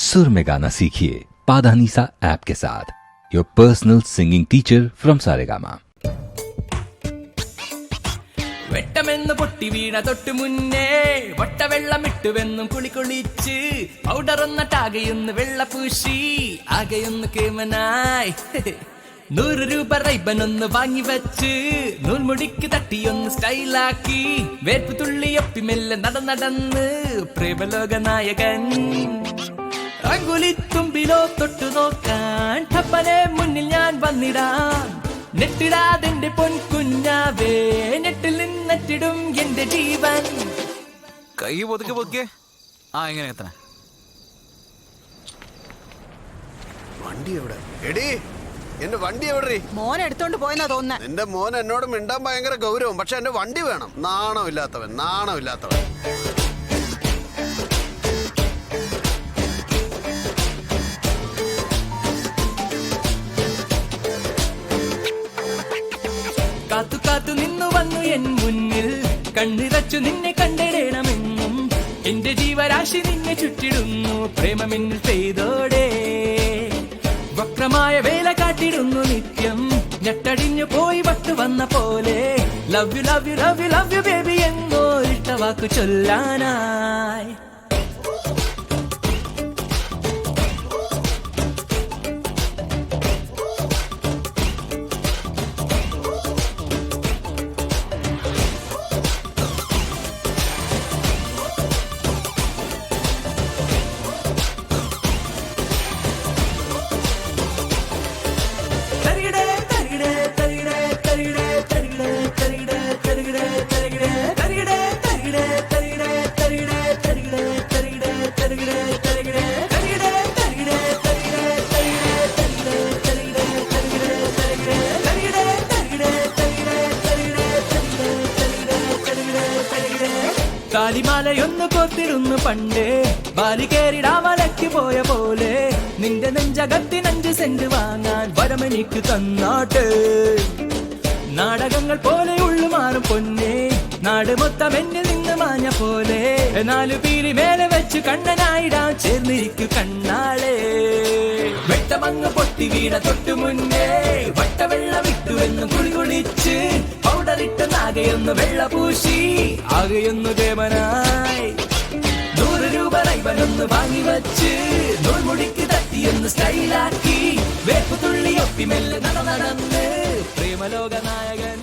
सुर में गाना सीखिए पाधानीसा ऐप के साथ, your personal singing teacher from Saregama. വെട്ടമെന്ന് പൊട്ടി വീണ തൊട്ട് മുന്നേ വട്ടവെള്ളമിട്ടുവെന്നും കുളിച്ച് പൗഡറൊന്നിട്ടാകെയൊന്ന് വെള്ളപൂശി ആകെയൊന്ന് കേമനായി 100 രൂപ റൈബനൊന്ന് വാങ്ങി വെച്ച് നൂൽമുടിക്ക് തട്ടിയൊന്ന് സ്റ്റൈലാക്കി വേർപ്പ് തുള്ളിയൊപ്പി മെല്ലെ നടന്ന് പ്രേമലോക നായകൻ അങ്കുലിത്തുമ്പിലോ തൊട്ടു നോക്കാൻ ടപ്പനെ മുന്നിൽ ഞാൻ വന്നിടാം. നെട്ടിടാതെന്റെ പൊൻകുഞ്ഞാവേ നെട്ടിൽ നിന്നിട്ടിടും എന്റെ ജീവൻ. കൈ പൊതുക്കെ പൊതുക്കെ എങ്ങനെ എത്ര വണ്ടി എവിടെ? എടി എന്റെ വണ്ടി എവിടെ? മോൻ എടുത്തോണ്ട് പോയെന്നാ തോന്നുന്നത്. എന്റെ മോൻ എന്നോട് മിണ്ടാൻ ഭയങ്കര ഗൗരവം, പക്ഷെ എന്റെ വണ്ടി വേണം. നാണമില്ലാത്തവൻ. കാത്തു കാത്തു നിന്നു വന്നു എൻ മുന്നിൽ, കണ്ണിറച്ചു നിന്നെ കണ്ടിടണമെന്നും എന്റെ ജീവരാശി നിന്നെ ചുറ്റിടുന്നു പ്രേമമെന്നിൽ പെയ്തോടെ. വക്രമായ വേല കാട്ടിടുന്നു നിത്യം, ഞെട്ടടിഞ്ഞു പോയി വട്ടു വന്ന പോലെ. Love you love you love you love you baby എന്നോ ഇട്ട വാക്കു ചൊല്ലാനായി. താലിമാലയൊന്നു കോത്തിരുന്നു പണ്ടേ, ബാലി കേറിടാമലയ്ക്ക് പോയ പോലെ. നിന്റെ നെഞ്ചകത്തിന് 5 സെന്റ് വാങ്ങാൻ വരമെനിക്ക് തന്നാട്ട്. നാടകങ്ങൾ പോലെ ഉള്ളു മാറും പൊന്നെ, നാട് മൊത്തം എന്നിൽ നിന്ന് മാഞ്ഞ പോലെ. 4 പീലി മേലെ വെച്ച് കണ്ണനായിടാൻ ചേർന്നിരിക്കു കണ്ണാളെ. വെട്ടമങ്ങ് പൊട്ടി വീണ തൊട്ടു മുന്നേ വട്ടവെള്ളമിട്ടുവെന്ന് കുളിച്ച് പൗഡറിട്ട് ആകെയൊന്ന് വെള്ളപൂശി ആകെയൊന്ന് കേമനായി. 100 രൂപ റൈബനൊന്ന് വാങ്ങി വച്ച് നൂൽമുടിക്ക് തട്ടിയൊന്ന് സ്റ്റൈലാക്കി വേപ്പ് തുള്ളിയൊപ്പി മെല്ലെ നടന്ന് പ്രേമലോക നായകൻ.